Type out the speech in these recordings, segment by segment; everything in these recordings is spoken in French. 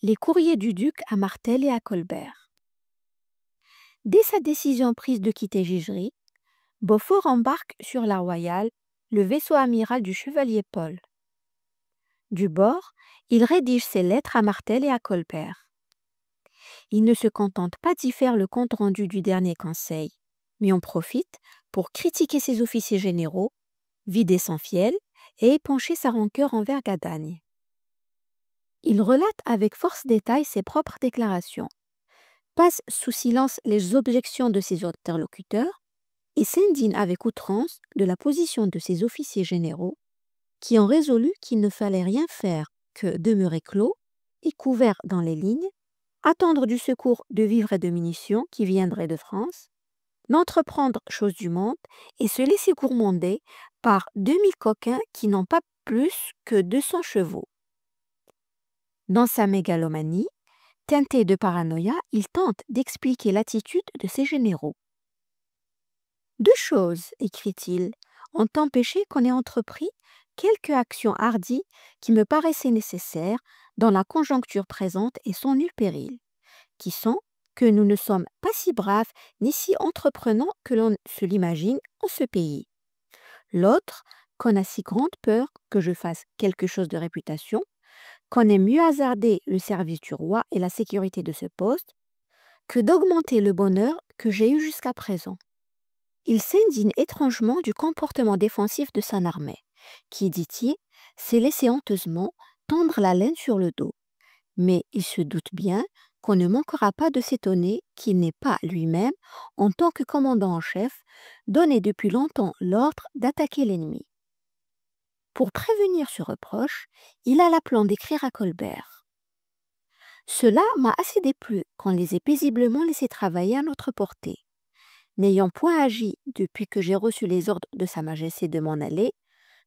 Les courriers du duc à Martel et à Colbert. Dès sa décision prise de quitter Gigery, Beaufort embarque sur la Royale, le vaisseau amiral du chevalier Paul. Du bord, il rédige ses lettres à Martel et à Colbert. Il ne se contente pas d'y faire le compte-rendu du dernier conseil, mais en profite pour critiquer ses officiers généraux, vider son fiel et épancher sa rancœur envers Gadagne. Il relate avec force détail ses propres déclarations, passe sous silence les objections de ses interlocuteurs et s'indigne avec outrance de la position de ses officiers généraux qui ont résolu qu'il ne fallait rien faire que demeurer clos et couvert dans les lignes, attendre du secours de vivres et de munitions qui viendraient de France, n'entreprendre chose du monde et se laisser gourmander par 2000 coquins qui n'ont pas plus que 200 chevaux. Dans sa mégalomanie, teinté de paranoïa, il tente d'expliquer l'attitude de ses généraux. Deux choses, écrit-il, ont empêché qu'on ait entrepris quelques actions hardies qui me paraissaient nécessaires dans la conjoncture présente et sans nul péril, qui sont que nous ne sommes pas si braves ni si entreprenants que l'on se l'imagine en ce pays. L'autre, qu'on a si grande peur que je fasse quelque chose de réputation, qu'on ait mieux hasardé le service du roi et la sécurité de ce poste, que d'augmenter le bonheur que j'ai eu jusqu'à présent. Il s'indigne étrangement du comportement défensif de son armée, qui, dit-il, s'est laissé honteusement tendre la laine sur le dos. Mais il se doute bien qu'on ne manquera pas de s'étonner qu'il n'ait pas lui-même, en tant que commandant en chef, donné depuis longtemps l'ordre d'attaquer l'ennemi. Pour prévenir ce reproche, il a l'aplomb d'écrire à Colbert. Cela m'a assez déplu qu'on les ait paisiblement laissés travailler à notre portée. N'ayant point agi depuis que j'ai reçu les ordres de Sa Majesté de m'en aller,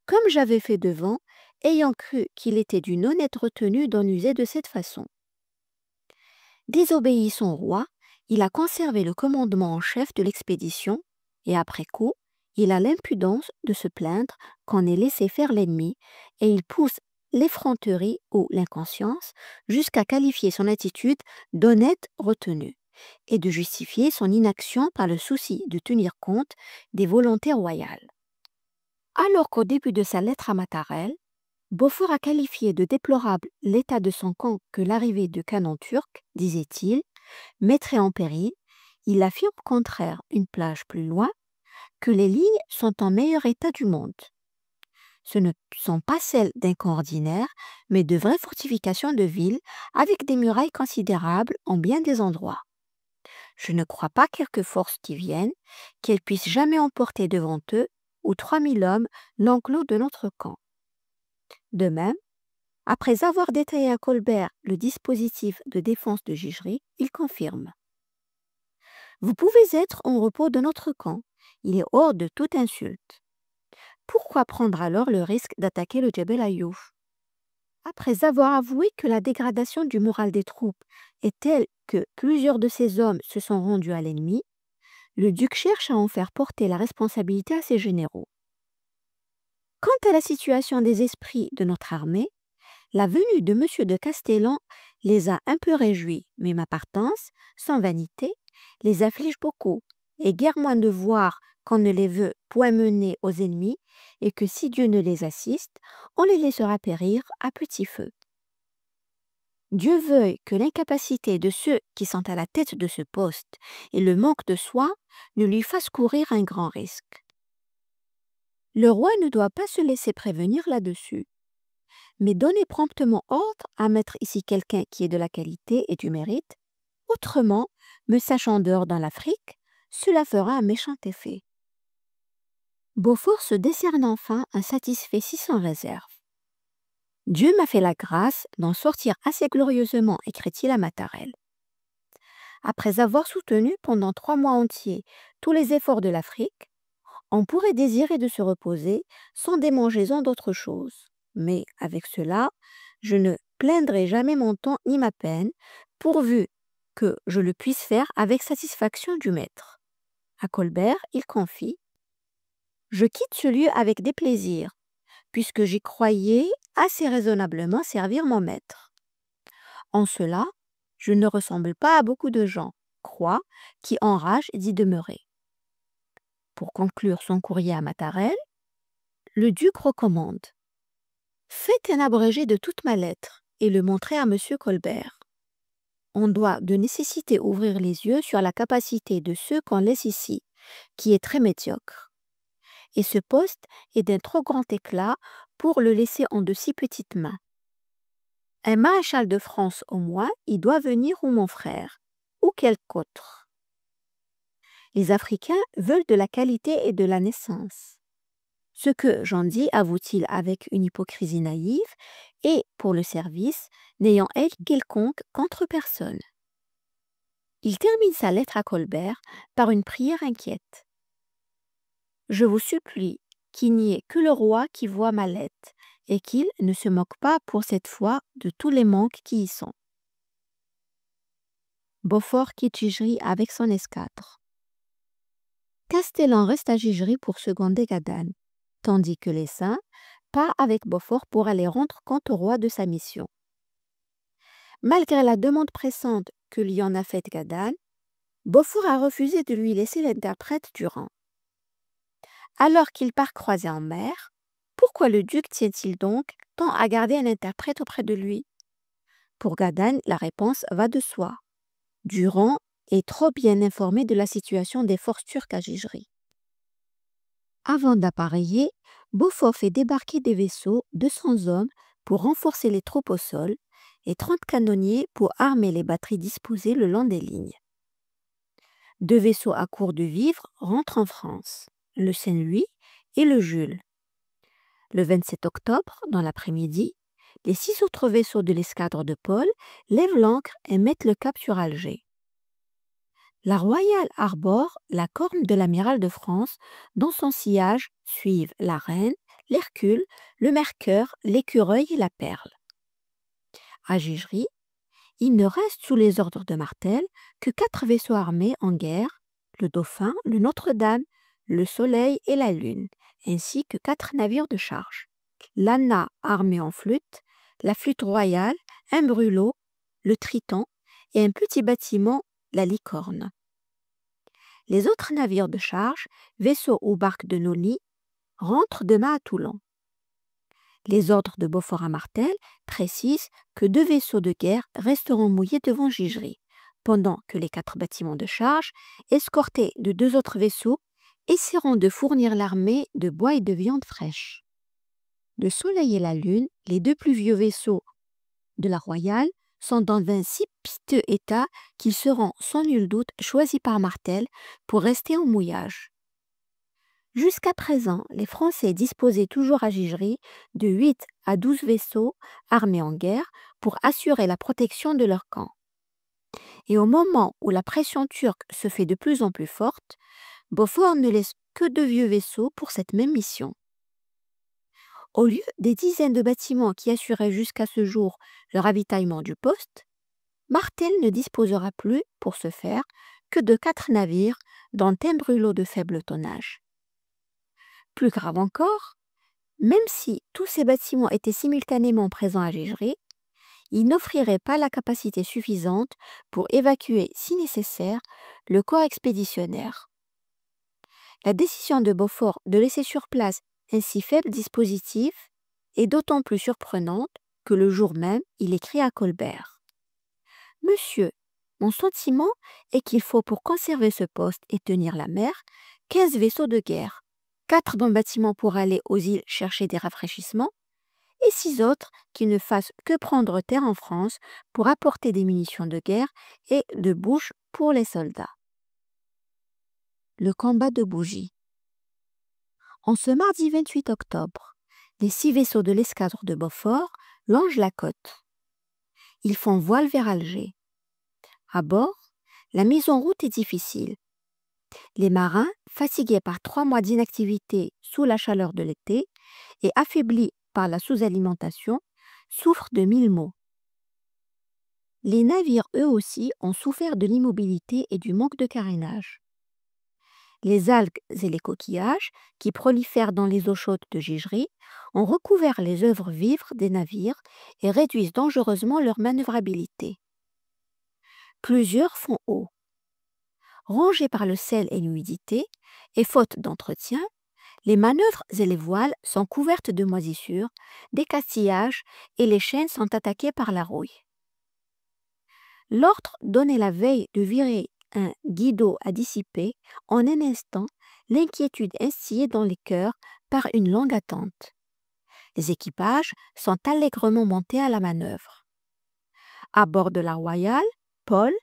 comme j'avais fait devant, ayant cru qu'il était d'une honnête retenue d'en user de cette façon. Désobéissant au roi, il a conservé le commandement en chef de l'expédition, et après coup, il a l'impudence de se plaindre qu'on ait laissé faire l'ennemi, et il pousse l'effronterie ou l'inconscience jusqu'à qualifier son attitude d'honnête retenue, et de justifier son inaction par le souci de tenir compte des volontés royales. Alors qu'au début de sa lettre à Mattarel, Beaufort a qualifié de déplorable l'état de son camp que l'arrivée de canons turcs, disait-il, mettrait en péril, il affirme au contraire une plage plus loin que les lignes sont en meilleur état du monde. Ce ne sont pas celles d'un camp ordinaire, mais de vraies fortifications de villes avec des murailles considérables en bien des endroits. Je ne crois pas quelque force qui vienne, qu'elle puisse jamais emporter devant eux ou 3000 hommes l'enclos de notre camp. De même, après avoir détaillé à Colbert le dispositif de défense de Gigery, il confirme. Vous pouvez être en repos de notre camp, il est hors de toute insulte. Pourquoi prendre alors le risque d'attaquer le Djebel Ayouf? Après avoir avoué que la dégradation du moral des troupes est telle que plusieurs de ses hommes se sont rendus à l'ennemi, le duc cherche à en faire porter la responsabilité à ses généraux. Quant à la situation des esprits de notre armée, la venue de M. de Castellan les a un peu réjouis, mais ma partance, sans vanité, les afflige beaucoup, et guère moins de voir qu'on ne les veut point mener aux ennemis, et que si Dieu ne les assiste, on les laissera périr à petit feu. Dieu veuille que l'incapacité de ceux qui sont à la tête de ce poste et le manque de soins ne lui fassent courir un grand risque. Le roi ne doit pas se laisser prévenir là-dessus, mais donner promptement ordre à mettre ici quelqu'un qui est de la qualité et du mérite. Autrement, me sachant dehors dans l'Afrique, cela fera un méchant effet. Beaufort se décerne enfin un satisfait si sans réserve. Dieu m'a fait la grâce d'en sortir assez glorieusement, écrit-il à Mattarel. Après avoir soutenu pendant 3 mois entiers tous les efforts de l'Afrique, on pourrait désirer de se reposer sans démangeaison d'autre chose. Mais avec cela, je ne plaindrai jamais mon temps ni ma peine, pourvu que je le puisse faire avec satisfaction du maître. À Colbert, il confie « Je quitte ce lieu avec des plaisirs, puisque j'y croyais assez raisonnablement servir mon maître. En cela, je ne ressemble pas à beaucoup de gens, croient, qui enragent d'y demeurer. Pour conclure son courrier à Mattarelle, le duc recommande: faites un abrégé de toute ma lettre et le montrez à monsieur Colbert. On doit de nécessité ouvrir les yeux sur la capacité de ceux qu'on laisse ici, qui est très médiocre. Et ce poste est d'un trop grand éclat pour le laisser en de si petites mains. Un maréchal de France au moins y doit venir, ou mon frère, ou quelque autre. Les Africains veulent de la qualité et de la naissance. Ce que j'en dis, avoue-t-il avec une hypocrisie naïve, et pour le service, n'ayant elle quelconque contre personne. Il termine sa lettre à Colbert par une prière inquiète. Je vous supplie qu'il n'y ait que le roi qui voie ma lettre, et qu'il ne se moque pas pour cette fois de tous les manques qui y sont. Beaufort quitte Gigri avec son escadre. Castellan reste à Gigri pour seconder Gadane, tandis que les Saints part avec Beaufort pour aller rendre compte au roi de sa mission. Malgré la demande pressante que lui en a faite Gadane, Beaufort a refusé de lui laisser l'interprète Durand. Alors qu'il part croiser en mer, pourquoi le duc tient-il donc tant à garder un interprète auprès de lui? Pour Gadane, la réponse va de soi. Durand est trop bien informé de la situation des forces turques à Gigri. Avant d'appareiller, Beaufort fait débarquer des vaisseaux, 200 hommes, pour renforcer les troupes au sol, et 30 canonniers pour armer les batteries disposées le long des lignes. 2 vaisseaux à court de vivres rentrent en France, le Saint-Louis et le Jules. Le 27 octobre, dans l'après-midi, les 6 autres vaisseaux de l'escadre de Paul lèvent l'ancre et mettent le cap sur Alger. La Royale arbore la corne de l'amiral de France, dont son sillage suivent la Reine, l'Hercule, le Mercure, l'Écureuil et la Perle. À Gigri, il ne reste sous les ordres de Martel que 4 vaisseaux armés en guerre, le Dauphin, le Notre-Dame, le Soleil et la Lune, ainsi que 4 navires de charge. L'Anna armée en flûte, la flûte royale, un brûlot, le Triton et un petit bâtiment, la Licorne. Les autres navires de charge, vaisseaux ou barques de Noli, rentrent demain à Toulon. Les ordres de Beaufort à Martel précisent que 2 vaisseaux de guerre resteront mouillés devant Gigri, pendant que les 4 bâtiments de charge, escortés de 2 autres vaisseaux, essaieront de fournir l'armée de bois et de viande fraîche. Le Soleil et la Lune, les 2 plus vieux vaisseaux de la Royale, sont dans un si piteux état qu'ils seront sans nul doute choisis par Martel pour rester en mouillage. Jusqu'à présent, les Français disposaient toujours à Gigri de 8 à 12 vaisseaux armés en guerre pour assurer la protection de leur camp. Et au moment où la pression turque se fait de plus en plus forte, Beaufort ne laisse que 2 vieux vaisseaux pour cette même mission. Au lieu des dizaines de bâtiments qui assuraient jusqu'à ce jour le ravitaillement du poste, Martel ne disposera plus, pour ce faire, que de 4 navires, dont un brûlot de faible tonnage. Plus grave encore, même si tous ces bâtiments étaient simultanément présents à Gigri, ils n'offriraient pas la capacité suffisante pour évacuer, si nécessaire, le corps expéditionnaire. La décision de Beaufort de laisser sur place un si faible dispositif est d'autant plus surprenante que le jour même, il écrit à Colbert: Monsieur, mon sentiment est qu'il faut pour conserver ce poste et tenir la mer 15 vaisseaux de guerre, 4 dans le bâtiment pour aller aux îles chercher des rafraîchissements, et 6 autres qui ne fassent que prendre terre en France pour apporter des munitions de guerre et de bouche pour les soldats. Le combat de Bougie. En ce mardi 28 octobre, les 6 vaisseaux de l'escadre de Beaufort longent la côte. Ils font voile vers Alger. À bord, la mise en route est difficile. Les marins, fatigués par 3 mois d'inactivité sous la chaleur de l'été et affaiblis par la sous-alimentation, souffrent de 1000 maux. Les navires, eux aussi, ont souffert de l'immobilité et du manque de carénage. Les algues et les coquillages, qui prolifèrent dans les eaux chaudes de Gigri, ont recouvert les œuvres vives des navires et réduisent dangereusement leur manœuvrabilité. Plusieurs font eau. Rongés par le sel et l'humidité, et faute d'entretien, les manœuvres et les voiles sont couvertes de moisissures, d'écastillages et les chaînes sont attaquées par la rouille. L'ordre donné la veille de virer un guideau a dissipé en un instant l'inquiétude instillée dans les cœurs par une longue attente. Les équipages sont allègrement montés à la manœuvre. À bord de la Royale, Paul,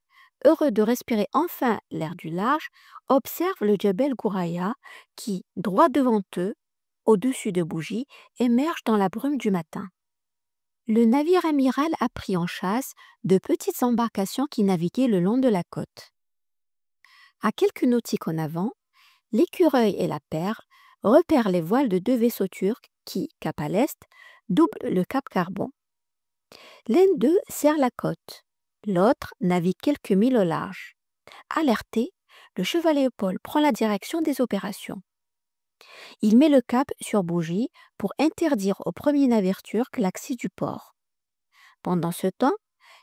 heureux de respirer enfin l'air du large, observe le Djebel Gouraya qui, droit devant eux, au-dessus de Bougie, émerge dans la brume du matin. Le navire amiral a pris en chasse de petites embarcations qui naviguaient le long de la côte. À quelques nautiques en avant, l'écureuil et la perle repèrent les voiles de 2 vaisseaux turcs qui, cap à l'est, doublent le cap Carbon. L'un d'eux serre la côte, l'autre navigue quelques milles au large. Alerté, le chevalier Paul prend la direction des opérations. Il met le cap sur Bougie pour interdire au premier navire turc l'accès du port. Pendant ce temps,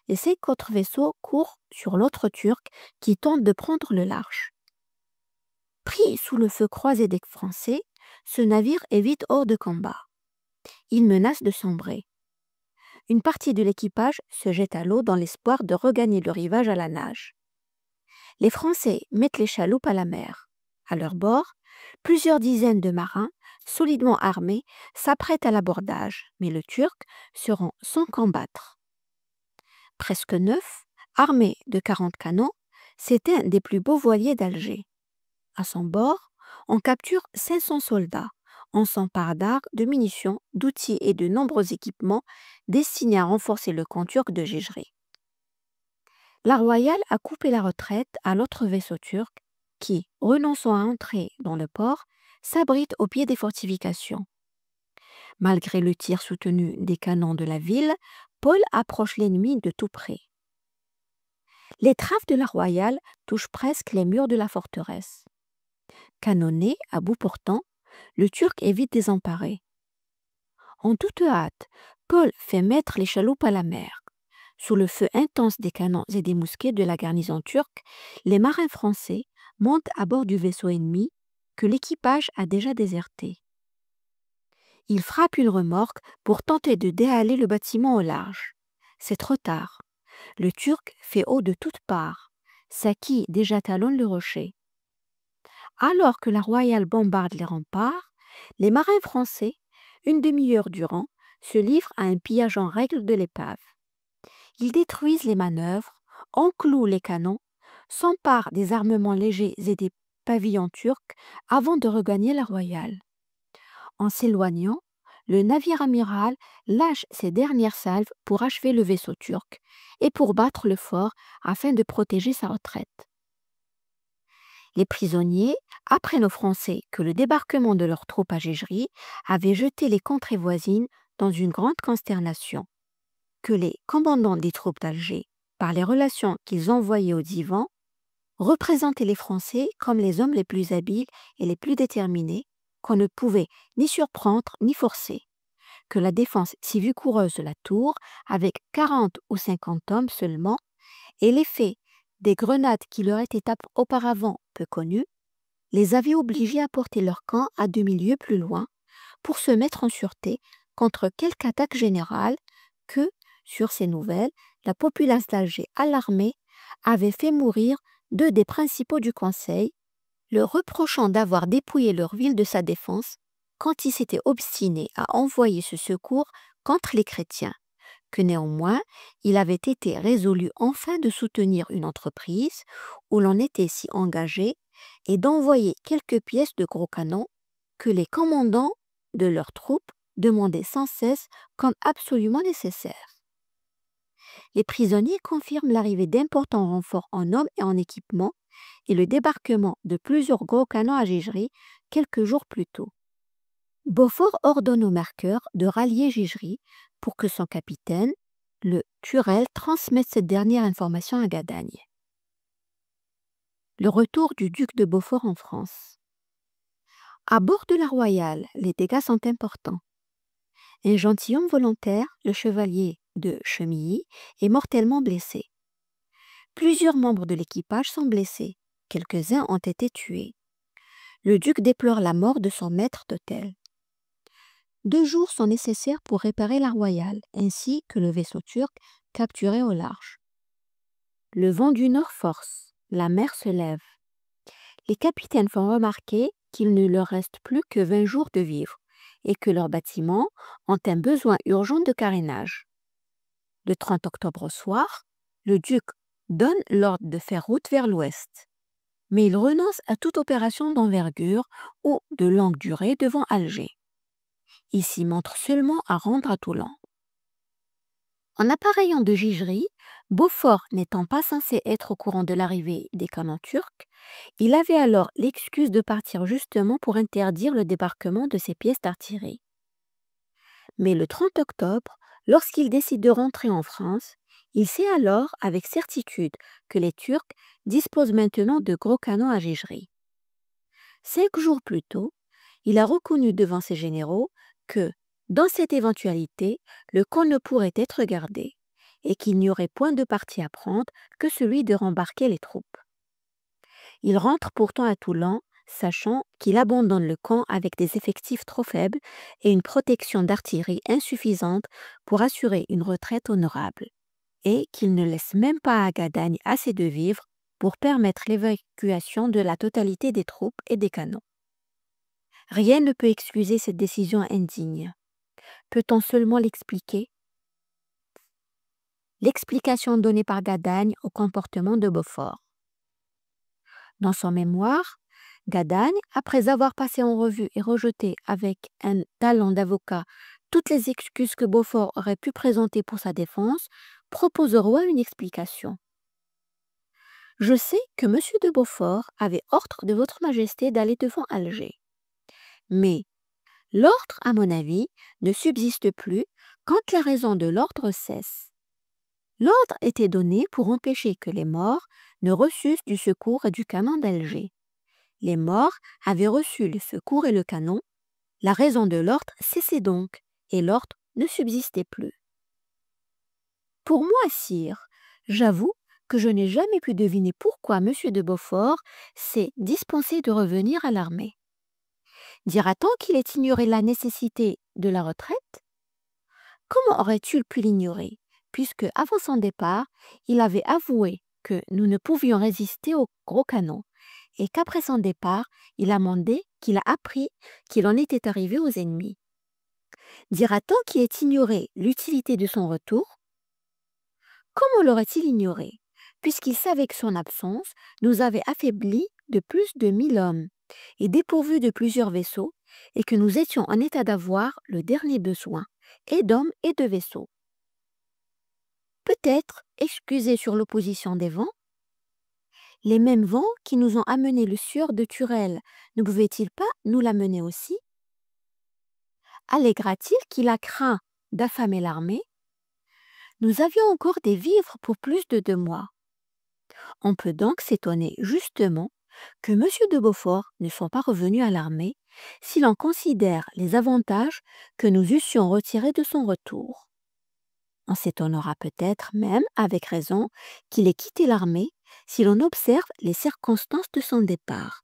les 5 autres vaisseaux courent sur l'autre turc qui tente de prendre le large. Pris sous le feu croisé des Français, ce navire est vite hors de combat. Il menace de sombrer. Une partie de l'équipage se jette à l'eau dans l'espoir de regagner le rivage à la nage. Les Français mettent les chaloupes à la mer. À leur bord, plusieurs dizaines de marins, solidement armés, s'apprêtent à l'abordage, mais le Turc se rend sans combattre. Presque neuf, armé de 40 canons, c'est un des plus beaux voiliers d'Alger. À son bord, on capture 500 soldats. On s'empare d'armes, de munitions, d'outils et de nombreux équipements destinés à renforcer le camp turc de Gigri. La Royale a coupé la retraite à l'autre vaisseau turc qui, renonçant à entrer dans le port, s'abrite au pied des fortifications. Malgré le tir soutenu des canons de la ville, Paul approche l'ennemi de tout près. Les traves de la Royale touchent presque les murs de la forteresse. Canonné à bout portant, le Turc est vite désemparé. En toute hâte, Paul fait mettre les chaloupes à la mer. Sous le feu intense des canons et des mousquets de la garnison turque, les marins français montent à bord du vaisseau ennemi que l'équipage a déjà déserté. Ils frappent une remorque pour tenter de déhaler le bâtiment au large. C'est trop tard. Le Turc fait eau de toutes parts. Sa quille déjà talonne le rocher. Alors que la Royale bombarde les remparts, les marins français, une demi-heure durant, se livrent à un pillage en règle de l'épave. Ils détruisent les manœuvres, enclouent les canons, s'emparent des armements légers et des pavillons turcs avant de regagner la Royale. En s'éloignant, le navire amiral lâche ses dernières salves pour achever le vaisseau turc et pour battre le fort afin de protéger sa retraite. Les prisonniers apprennent aux Français que le débarquement de leurs troupes à Gigri avait jeté les contrées voisines dans une grande consternation, que les commandants des troupes d'Alger, par les relations qu'ils envoyaient au divan, représentaient les Français comme les hommes les plus habiles et les plus déterminés, qu'on ne pouvait ni surprendre ni forcer, que la défense si vigoureuse de la tour, avec 40 ou 50 hommes seulement, et l'effet des grenades qui leur étaient auparavant peu connues, les avait obligés à porter leur camp à demi-lieue plus loin pour se mettre en sûreté contre quelque attaque générale que, sur ces nouvelles, la populace d'Alger alarmée avait fait mourir 2 des principaux du Conseil, leur reprochant d'avoir dépouillé leur ville de sa défense quand ils s'étaient obstinés à envoyer ce secours contre les chrétiens, que néanmoins il avait été résolu enfin de soutenir une entreprise où l'on était si engagé et d'envoyer quelques pièces de gros canons que les commandants de leurs troupes demandaient sans cesse comme absolument nécessaires. Les prisonniers confirment l'arrivée d'importants renforts en hommes et en équipement et le débarquement de plusieurs gros canons à Gigri quelques jours plus tôt. Beaufort ordonne au marqueur de rallier Gigri pour que son capitaine, le Turel, transmette cette dernière information à Gadagne. Le retour du duc de Beaufort en France. À bord de la Royale, les dégâts sont importants. Un gentilhomme volontaire, le chevalier de Chemilly, est mortellement blessé. Plusieurs membres de l'équipage sont blessés. Quelques-uns ont été tués. Le duc déplore la mort de son maître d'hôtel. 2 jours sont nécessaires pour réparer la Royale, ainsi que le vaisseau turc capturé au large. Le vent du nord force, la mer se lève. Les capitaines font remarquer qu'il ne leur reste plus que 20 jours de vivre et que leurs bâtiments ont un besoin urgent de carénage. Le 30 octobre au soir, le duc donne l'ordre de faire route vers l'ouest, mais il renonce à toute opération d'envergure ou de longue durée devant Alger. Il s'y montre seulement à rendre à Toulon. En appareillant de Gigerie, Beaufort n'étant pas censé être au courant de l'arrivée des canons turcs, il avait alors l'excuse de partir justement pour interdire le débarquement de ses pièces d'artillerie. Mais le 30 octobre, lorsqu'il décide de rentrer en France, il sait alors avec certitude que les Turcs disposent maintenant de gros canons à Gigerie. 5 jours plus tôt, il a reconnu devant ses généraux que, dans cette éventualité, le camp ne pourrait être gardé et qu'il n'y aurait point de parti à prendre que celui de rembarquer les troupes. Il rentre pourtant à Toulon, sachant qu'il abandonne le camp avec des effectifs trop faibles et une protection d'artillerie insuffisante pour assurer une retraite honorable, et qu'il ne laisse même pas à Gadagne assez de vivres pour permettre l'évacuation de la totalité des troupes et des canons. Rien ne peut excuser cette décision indigne. Peut-on seulement l'expliquer? L'explication donnée par Gadagne au comportement de Beaufort. Dans son mémoire, Gadagne, après avoir passé en revue et rejeté avec un talent d'avocat toutes les excuses que Beaufort aurait pu présenter pour sa défense, propose au roi une explication. Je sais que M. de Beaufort avait ordre de votre majesté d'aller devant Alger. Mais l'ordre, à mon avis, ne subsiste plus quand la raison de l'ordre cesse. L'ordre était donné pour empêcher que les morts ne reçussent du secours et du canon d'Alger. Les morts avaient reçu le secours et le canon. La raison de l'ordre cessait donc, et l'ordre ne subsistait plus. Pour moi, sire, j'avoue que je n'ai jamais pu deviner pourquoi M. de Beaufort s'est dispensé de revenir à l'armée. Dira-t-on qu'il ait ignoré la nécessité de la retraite? Comment aurait-il pu l'ignorer, puisque avant son départ, il avait avoué que nous ne pouvions résister aux gros canons, et qu'après son départ, il a mandé qu'il a appris qu'il en était arrivé aux ennemis. Dira-t-on qu'il ait ignoré l'utilité de son retour? Comment l'aurait-il ignoré, puisqu'il savait que son absence nous avait affaiblis de plus de 1000 hommes et dépourvus de plusieurs vaisseaux, et que nous étions en état d'avoir le dernier besoin, et d'hommes et de vaisseaux. Peut-être excusé sur l'opposition des vents. Les mêmes vents qui nous ont amené le sieur de Turel ne pouvaient-ils pas nous l'amener aussi? Allégra-t-il qu'il a craint d'affamer l'armée? Nous avions encore des vivres pour plus de 2 mois. On peut donc s'étonner justement que M. de Beaufort ne soit pas revenu à l'armée si l'on considère les avantages que nous eussions retirés de son retour. On s'étonnera peut-être même, avec raison, qu'il ait quitté l'armée si l'on observe les circonstances de son départ.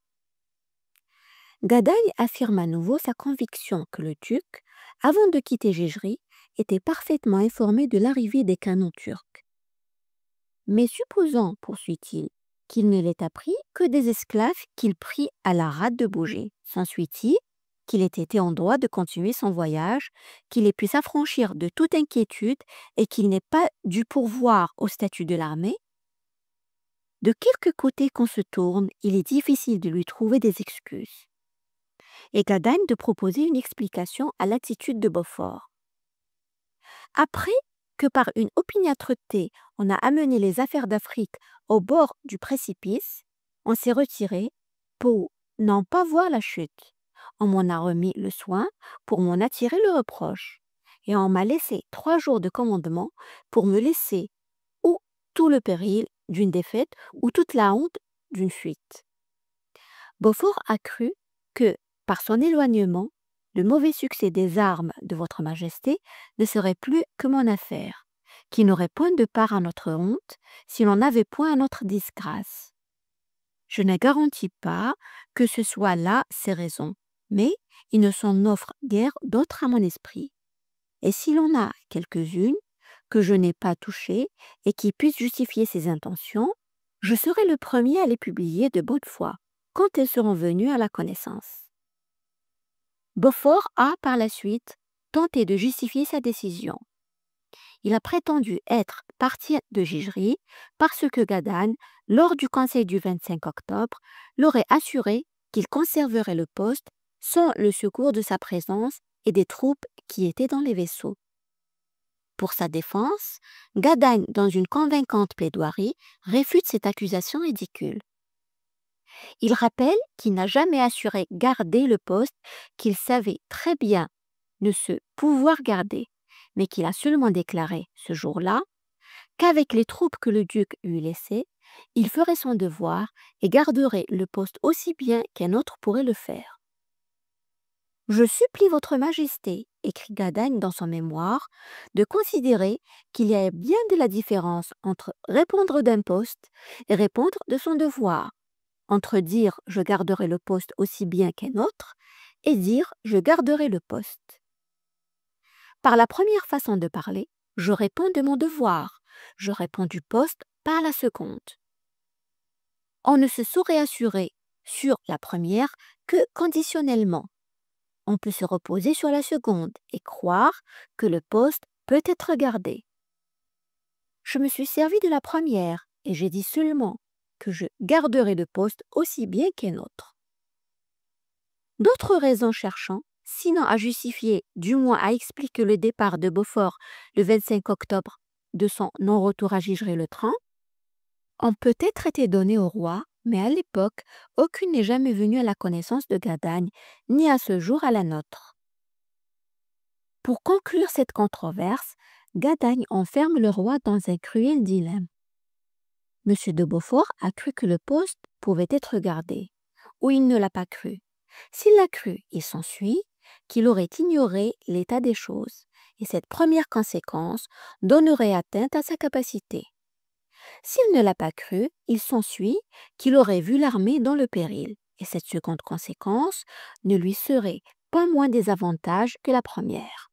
Gadagne affirme à nouveau sa conviction que le duc, avant de quitter Gigerie, était parfaitement informé de l'arrivée des canons turcs. Mais supposons, poursuit-il, qu'il ne l'ait appris que des esclaves qu'il prit à la rate de bouger. S'ensuit-il qu'il ait été en droit de continuer son voyage, qu'il ait pu s'affranchir de toute inquiétude et qu'il n'ait pas dû pourvoir au statut de l'armée? De quelque côté qu'on se tourne, il est difficile de lui trouver des excuses. Et Gadagne de proposer une explication à l'attitude de Beaufort. Après que par une opiniâtreté on a amené les affaires d'Afrique au bord du précipice, on s'est retiré pour n'en pas voir la chute. On m'en a remis le soin pour m'en attirer le reproche, et on m'a laissé 3 jours de commandement pour me laisser ou tout le péril d'une défaite ou toute la honte d'une fuite. Beaufort a cru que, par son éloignement, le mauvais succès des armes de votre majesté ne serait plus que mon affaire, qui n'aurait point de part à notre honte si l'on n'avait point à notre disgrâce. Je ne garantis pas que ce soit là ses raisons, mais il ne s'en offre guère d'autres à mon esprit. Et si l'on a quelques-unes que je n'ai pas touchées et qui puissent justifier ses intentions, je serai le premier à les publier de bonne foi, quand elles seront venues à la connaissance. Beaufort a, par la suite, tenté de justifier sa décision. Il a prétendu être parti de Gigerie parce que Gadagne, lors du conseil du 25 octobre, l'aurait assuré qu'il conserverait le poste sans le secours de sa présence et des troupes qui étaient dans les vaisseaux. Pour sa défense, Gadagne, dans une convaincante plaidoirie, réfute cette accusation ridicule. Il rappelle qu'il n'a jamais assuré garder le poste qu'il savait très bien ne se pouvoir garder, mais qu'il a seulement déclaré ce jour-là qu'avec les troupes que le duc lui laissait, il ferait son devoir et garderait le poste aussi bien qu'un autre pourrait le faire. « Je supplie votre majesté, écrit Gadagne dans son mémoire, de considérer qu'il y a bien de la différence entre répondre d'un poste et répondre de son devoir, entre dire « je garderai le poste aussi bien qu'un autre » et dire « je garderai le poste ». Par la première façon de parler, je réponds de mon devoir, je réponds du poste par la seconde. On ne se saurait assurer sur la première que conditionnellement. On peut se reposer sur la seconde et croire que le poste peut être gardé. Je me suis servi de la première et j'ai dit seulement que je garderai le poste aussi bien qu'un autre. D'autres raisons cherchant, sinon à justifier, du moins à expliquer le départ de Beaufort le 25 octobre de son non-retour à Gigerie le 30, ont peut-être été données au roi, mais à l'époque, aucune n'est jamais venue à la connaissance de Gadagne, ni à ce jour à la nôtre. Pour conclure cette controverse, Gadagne enferme le roi dans un cruel dilemme. M. de Beaufort a cru que le poste pouvait être gardé, ou il ne l'a pas cru. S'il l'a cru, il s'ensuit qu'il aurait ignoré l'état des choses, et cette première conséquence donnerait atteinte à sa capacité. S'il ne l'a pas cru, il s'ensuit qu'il aurait vu l'armée dans le péril, et cette seconde conséquence ne lui serait pas moins désavantage que la première.